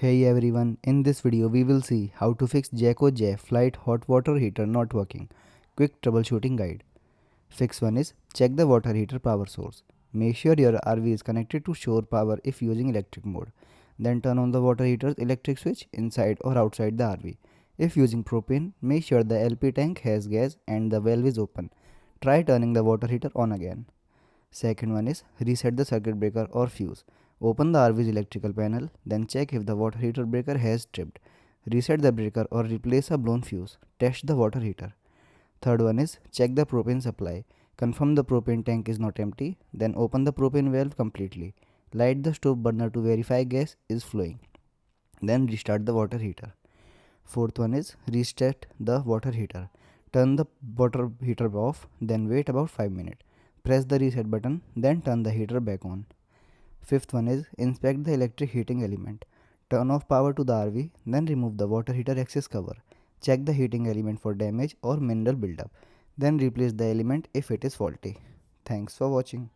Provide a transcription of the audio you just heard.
Hey everyone, in this video we will see how to fix Jayco J flight hot water heater not working. Quick troubleshooting guide. Fix 1 is check the water heater power source. Make sure your RV is connected to shore power if using electric mode. Then turn on the water heater's electric switch inside or outside the RV. If using propane, make sure the LP tank has gas and the valve is open. Try turning the water heater on again. Second one is reset the circuit breaker or fuse. Open the RV's electrical panel, then check if the water heater breaker has tripped. Reset the breaker or replace a blown fuse. Test the water heater. Third one is check the propane supply. Confirm the propane tank is not empty, then open the propane valve completely. Light the stove burner to verify gas is flowing. Then restart the water heater. Fourth one is restart the water heater. Turn the water heater off, then wait about 5 minutes. Press the reset button, then turn the heater back on. Fifth one is inspect the electric heating element. Turn off power to the RV, then remove the water heater access cover. Check the heating element for damage or mineral buildup. Then replace the element if it is faulty. Thanks for watching.